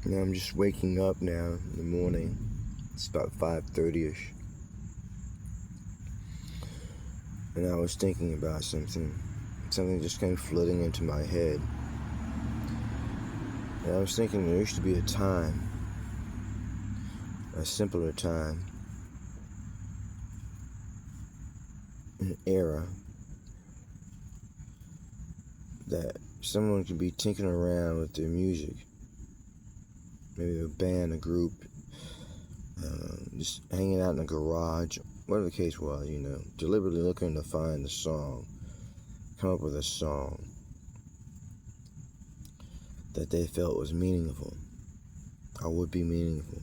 Now I'm just waking up now in the morning. It's about 5:30ish, and I was thinking about something. Something just came flooding into my head. And I was thinking there used to be a time, a simpler time, an era that someone could be tinkering around with their music. Maybe a band, a group, just hanging out in a garage, whatever the case was, deliberately looking to find the song, come up with a song that they felt was meaningful, or would be meaningful.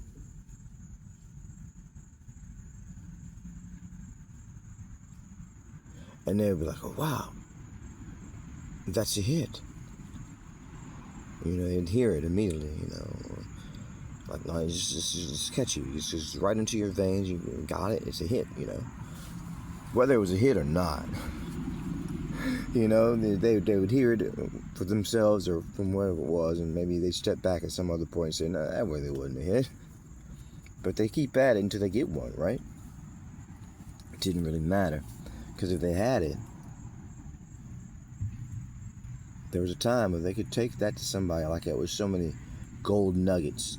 And they would be like, oh wow, that's a hit. They'd hear it immediately, Like, no, it's just catchy. It's just right into your veins. You got it. It's a hit, Whether it was a hit or not, they would hear it for themselves or from wherever it was, and maybe they step back at some other point and say, no, that really wasn't a hit. But they keep at it until they get one, right? It didn't really matter. Because if they had it, there was a time where they could take that to somebody like it was so many gold nuggets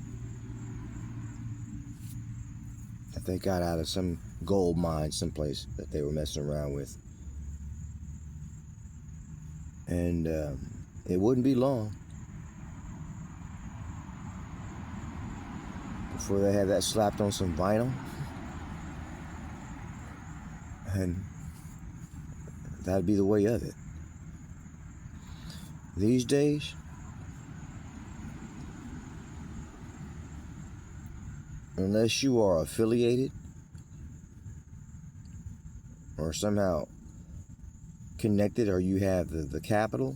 that they got out of some gold mine someplace that they were messing around with. And it wouldn't be long before they had that slapped on some vinyl. And that'd be the way of it. These days, unless you are affiliated or somehow connected, or you have the capital,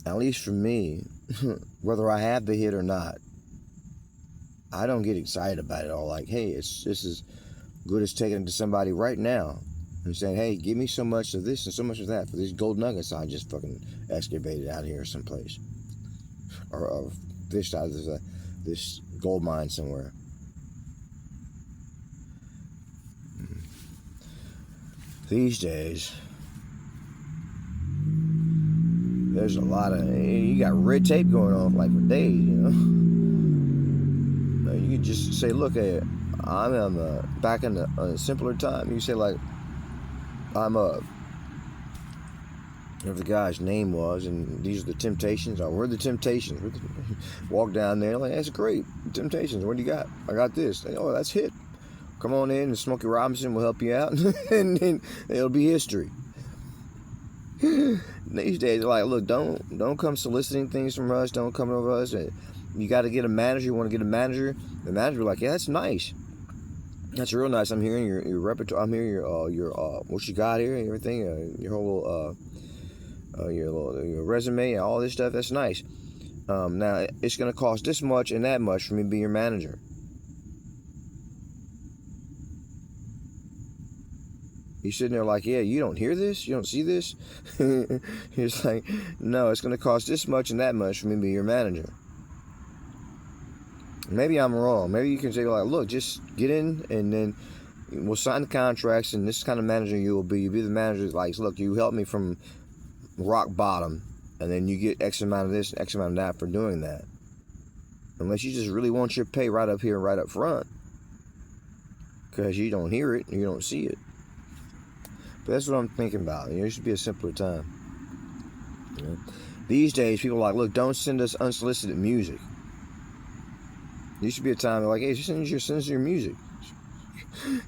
at least for me, whether I have the hit or not, I don't get excited about it all. Like, hey, it's just as good as taking it to somebody right now and saying, hey, give me so much of this and so much of that for these gold nuggets I just fucking excavated out here someplace, or fished out of this gold mine somewhere. These days, there's a lot of, you got red tape going on like for days, You could just say, look, hey, I'm back in a simpler time. You say, like, I'm whatever the guy's name was, and these are the Temptations. Oh, we're the Temptations. Walk down there, like, that's great. Temptations, what do you got? I got this. Oh, that's hit. Come on in, and Smokey Robinson will help you out, and then it'll be history. These days, they're like, look, don't come soliciting things from us. Don't come over us. You got to get a manager. You want to get a manager? The manager will be like, yeah, that's nice. That's real nice. I'm hearing your repertoire. I'm hearing your what you got here and everything. Your whole your resume and all this stuff. That's nice. Now it's gonna cost this much and that much for me to be your manager. You're sitting there like, yeah, you don't hear this? You don't see this? It's like, no, it's gonna cost this much and that much for me to be your manager. Maybe I'm wrong. Maybe you can say, like, look, just get in and then we'll sign the contracts, and this kind of manager you will be. You'll be the manager that, like, look, you helped me from rock bottom, and then you get X amount of this, X amount of that for doing that. Unless you just really want your pay right up here, right up front, because you don't hear it, and you don't see it. But that's what I'm thinking about. It used to be a simpler time. These days, people are like, look, don't send us unsolicited music. There used to be a time like, hey, send us your music.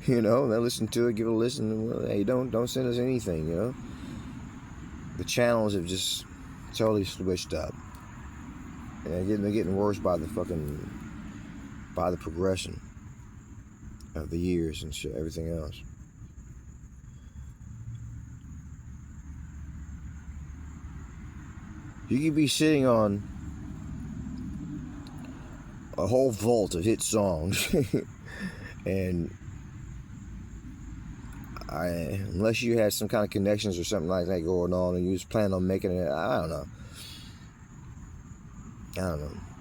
They listen to it, give it a listen. Well, hey, don't send us anything. The channels have just totally switched up, and they're getting worse by the progression of the years and shit, everything else. You could be sitting on a whole vault of hit songs, and unless you had some kind of connections or something like that going on, and you was planning on making it, I don't know. I don't know.